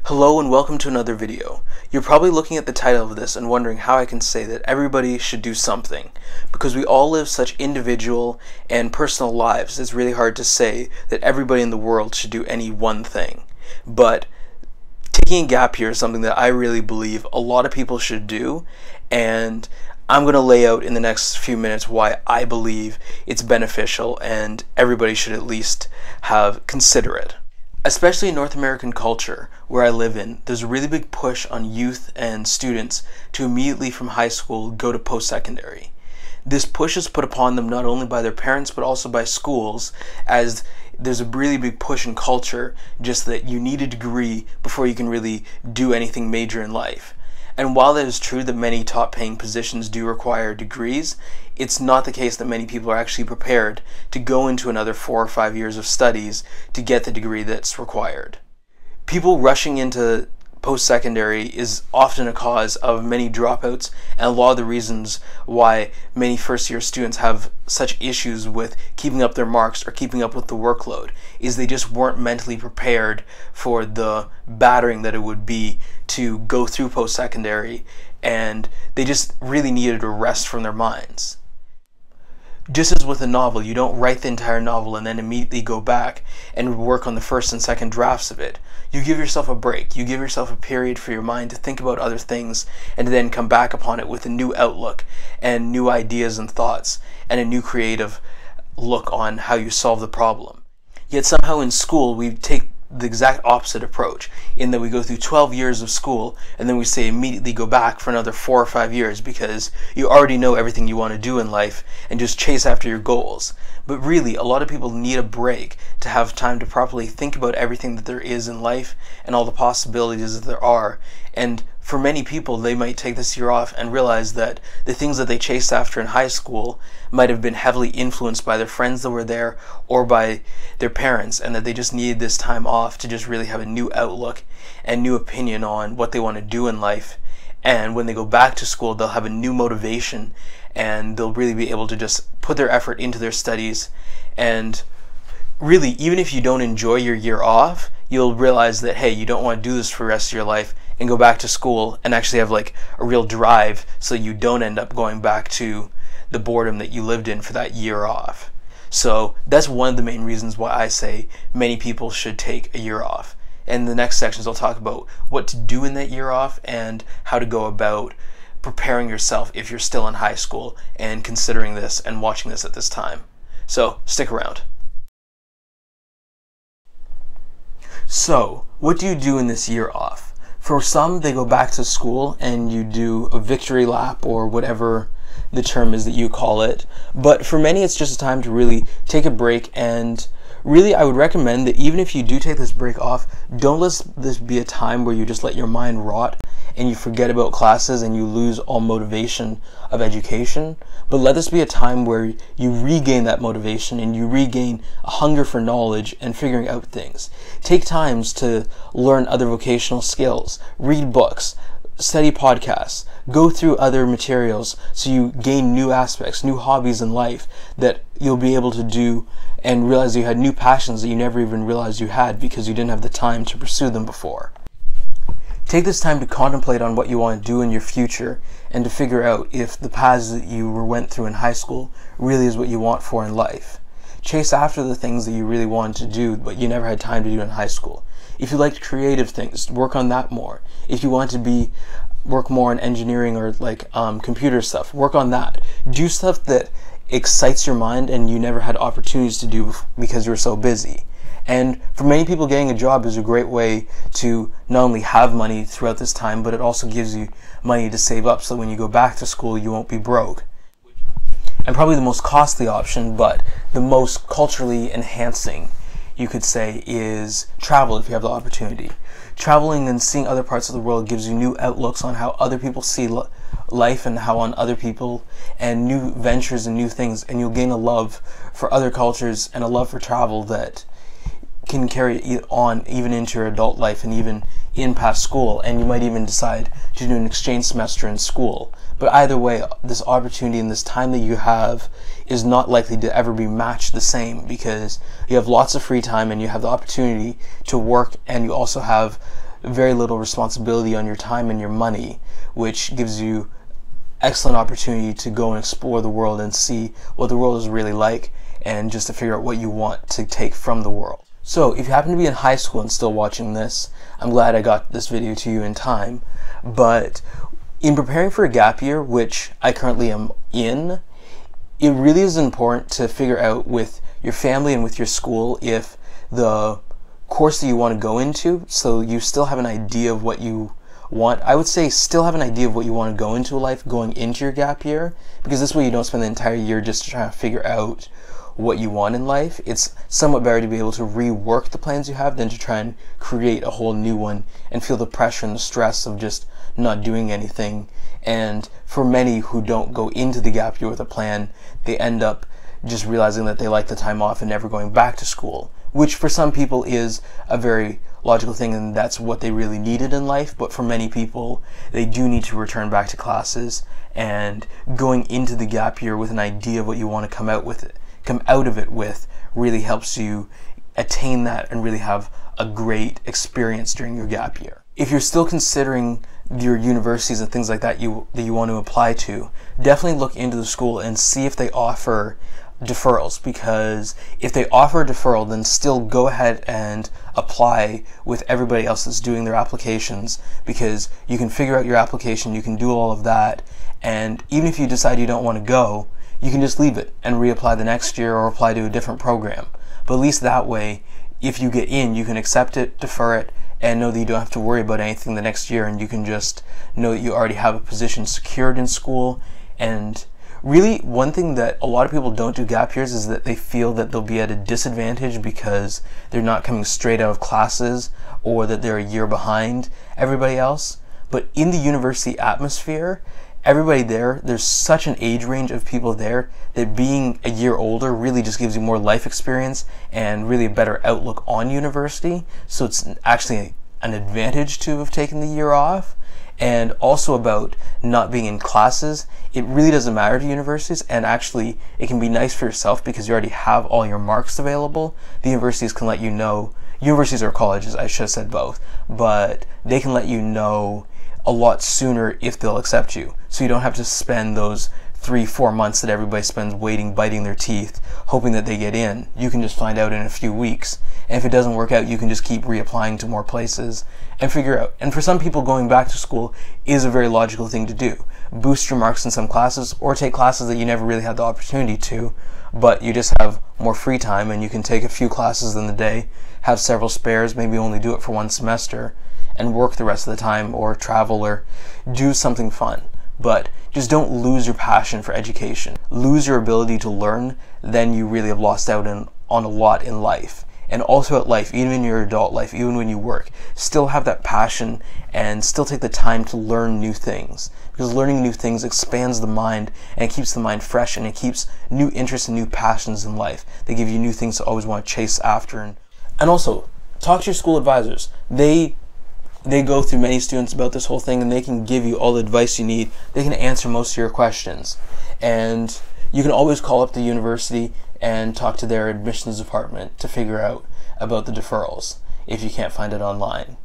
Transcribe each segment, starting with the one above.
Hello and welcome to another video. You're probably looking at the title of this and wondering how I can say that everybody should do something. Because we all live such individual and personal lives, it's really hard to say that everybody in the world should do any one thing. But taking a gap year is something that I really believe a lot of people should do, and I'm going to lay out in the next few minutes why I believe it's beneficial and everybody should at least consider it. Especially in North American culture, where I live in, there's a really big push on youth and students to immediately from high school go to post-secondary. This push is put upon them not only by their parents but also by schools, as there's a really big push in culture just that you need a degree before you can really do anything major in life. And while it is true that many top-paying positions do require degrees, it's not the case that many people are actually prepared to go into another 4 or 5 years of studies to get the degree that's required. People rushing into post-secondary is often a cause of many dropouts, and a lot of the reasons why many first-year students have such issues with keeping up their marks or keeping up with the workload is they just weren't mentally prepared for the battering that it would be to go through post-secondary, and they just really needed a rest from their minds. Just as with a novel, you don't write the entire novel and then immediately go back and work on the first and second drafts of it. You give yourself a break. You give yourself a period for your mind to think about other things and then come back upon it with a new outlook and new ideas and thoughts and a new creative look on how you solve the problem. Yet somehow in school we take the exact opposite approach, in that we go through 12 years of school and then we say immediately go back for another 4 or 5 years because you already know everything you want to do in life and just chase after your goals. But really, a lot of people need a break to have time to properly think about everything that there is in life and all the possibilities that there are. And for many people, they might take this year off and realize that the things that they chased after in high school might have been heavily influenced by their friends that were there or by their parents, and that they just needed this time off to just really have a new outlook and new opinion on what they want to do in life. And when they go back to school, they'll have a new motivation and they'll really be able to just put their effort into their studies. And really, even if you don't enjoy your year off, you'll realize that, hey, you don't want to do this for the rest of your life, and go back to school and actually have like a real drive so you don't end up going back to the boredom that you lived in for that year off. So that's one of the main reasons why I say many people should take a year off. And in the next sections I'll talk about what to do in that year off and how to go about preparing yourself if you're still in high school and considering this and watching this at this time. So stick around. So what do you do in this year off? For some, they go back to school and you do a victory lap or whatever the term is that you call it. But for many, it's just a time to really take a break, and really I would recommend that even if you do take this break off, don't let this be a time where you just let your mind rot and you forget about classes and you lose all motivation of education. But let this be a time where you regain that motivation and you regain a hunger for knowledge and figuring out things. Take times to learn other vocational skills, read books, study podcasts, go through other materials so you gain new aspects, new hobbies in life that you'll be able to do and realize you had new passions that you never even realized you had because you didn't have the time to pursue them before. Take this time to contemplate on what you want to do in your future and to figure out if the paths that you went through in high school really is what you want for in life. Chase after the things that you really wanted to do but you never had time to do in high school. If you liked creative things, work on that more. If you want to work more on engineering or like computer stuff, work on that. Do stuff that excites your mind and you never had opportunities to do because you were so busy. And for many people, getting a job is a great way to not only have money throughout this time, but it also gives you money to save up so when you go back to school you won't be broke. And probably the most costly option, but the most culturally enhancing, you could say, is travel if you have the opportunity. Traveling and seeing other parts of the world gives you new outlooks on how other people see life and how on other people, and new ventures and new things, and you'll gain a love for other cultures and a love for travel that can carry on even into your adult life and even in past school, and you might even decide to do an exchange semester in school. But either way, this opportunity and this time that you have is not likely to ever be matched the same, because you have lots of free time and you have the opportunity to work, and you also have very little responsibility on your time and your money, which gives you excellent opportunity to go and explore the world and see what the world is really like, and just to figure out what you want to take from the world. So if you happen to be in high school and still watching this, I'm glad I got this video to you in time. But in preparing for a gap year, which I currently am in, it really is important to figure out with your family and with your school if the course that you want to go into, so you still have an idea of what you want. I would say still have an idea of what you want to go into life going into your gap year, because this way you don't spend the entire year just trying to figure out what you want in life. It's somewhat better to be able to rework the plans you have than to try and create a whole new one and feel the pressure and the stress of just not doing anything. And for many who don't go into the gap year with a plan, they end up just realizing that they like the time off and never going back to school, which for some people is a very logical thing and that's what they really needed in life. But for many people, they do need to return back to classes, and going into the gap year with an idea of what you want to come out of it with really helps you attain that and really have a great experience during your gap year. If you're still considering your universities and things like that that you want to apply to, definitely look into the school and see if they offer deferrals, because if they offer a deferral, then still go ahead and apply with everybody else that's doing their applications, because you can figure out your application, you can do all of that, and even if you decide you don't want to go, you can just leave it and reapply the next year or apply to a different program. But at least that way, if you get in, you can accept it, defer it, and know that you don't have to worry about anything the next year, and you can just know that you already have a position secured in school. And really, one thing that a lot of people don't do gap years is that they feel that they'll be at a disadvantage because they're not coming straight out of classes, or that they're a year behind everybody else. But in the university atmosphere, everybody there's such an age range of people there that being a year older really just gives you more life experience and really a better outlook on university. So it's actually an advantage to have taken the year off. And also about not being in classes, it really doesn't matter to universities, and actually it can be nice for yourself because you already have all your marks available. The universities can let you know, universities or colleges, I should have said both, but they can let you know a lot sooner if they'll accept you. So you don't have to spend those 3-4 months that everybody spends waiting, biting their teeth, hoping that they get in. You can just find out in a few weeks. And if it doesn't work out, you can just keep reapplying to more places and figure out. And for some people, going back to school is a very logical thing to do. Boost your marks in some classes, or take classes that you never really had the opportunity to, but you just have more free time and you can take a few classes in the day, have several spares, maybe only do it for one semester, and work the rest of the time, or travel, or do something fun. But just don't lose your passion for education. Lose your ability to learn, then you really have lost out on a lot in life. And also at life, even in your adult life, even when you work, still have that passion and still take the time to learn new things. Because learning new things expands the mind, and it keeps the mind fresh, and it keeps new interests and new passions in life. They give you new things to always want to chase after. And also, talk to your school advisors. They go through many students about this whole thing, and they can give you all the advice you need. They can answer most of your questions. And you can always call up the university and talk to their admissions department to figure out about the deferrals if you can't find it online.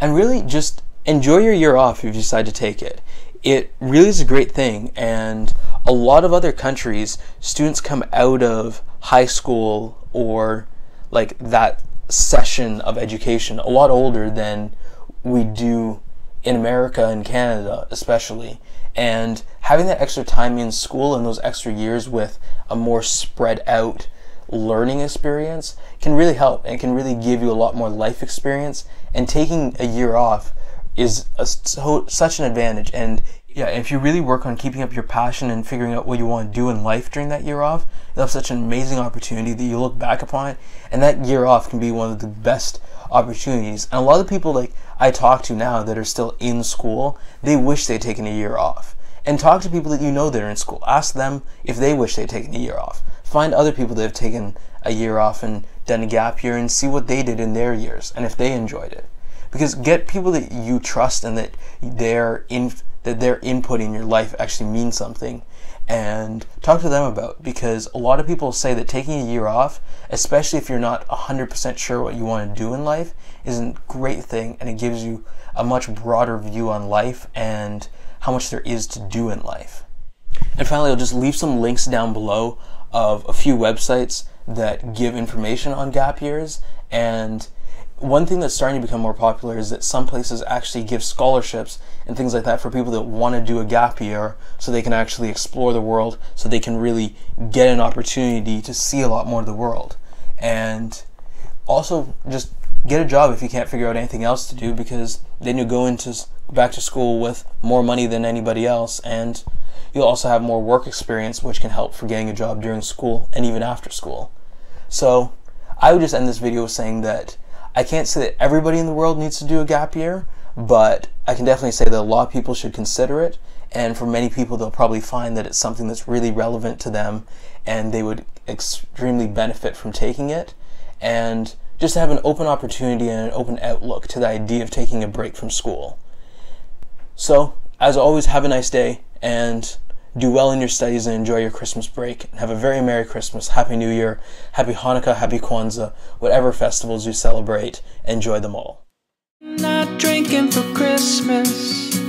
And really just enjoy your year off if you decide to take it. It really is a great thing, and a lot of other countries, students come out of high school or like that session of education a lot older than we do in America and Canada especially. And having that extra time in school and those extra years with a more spread out learning experience can really help, and can really give you a lot more life experience. And taking a year off is such an advantage. And yeah, if you really work on keeping up your passion and figuring out what you want to do in life during that year off, you'll have such an amazing opportunity that you look back upon it, and that year off can be one of the best opportunities. And a lot of people like I talk to now that are still in school, they wish they'd taken a year off. And talk to people that you know that are in school. Ask them if they wish they'd taken a year off. Find other people that have taken a year off and done a gap year, and see what they did in their years and if they enjoyed it. Because get people that you trust and that their input in your life actually means something, and talk to them about, because a lot of people say that taking a year off, especially if you're not 100% sure what you want to do in life, is a great thing, and it gives you a much broader view on life and how much there is to do in life. And finally, I'll just leave some links down below of a few websites that give information on gap years. And one thing that's starting to become more popular is that some places actually give scholarships and things like that for people that want to do a gap year, so they can actually explore the world, so they can really get an opportunity to see a lot more of the world. And also just get a job if you can't figure out anything else to do, because then you go back to school with more money than anybody else, and you'll also have more work experience, which can help for getting a job during school and even after school. So I would just end this video saying that I can't say that everybody in the world needs to do a gap year, but I can definitely say that a lot of people should consider it, and for many people they'll probably find that it's something that's really relevant to them and they would extremely benefit from taking it, and just have an open opportunity and an open outlook to the idea of taking a break from school. So, as always, have a nice day and do well in your studies and enjoy your Christmas break. And have a very Merry Christmas, Happy New Year, Happy Hanukkah, Happy Kwanzaa, whatever festivals you celebrate, enjoy them all. Not drinking for Christmas.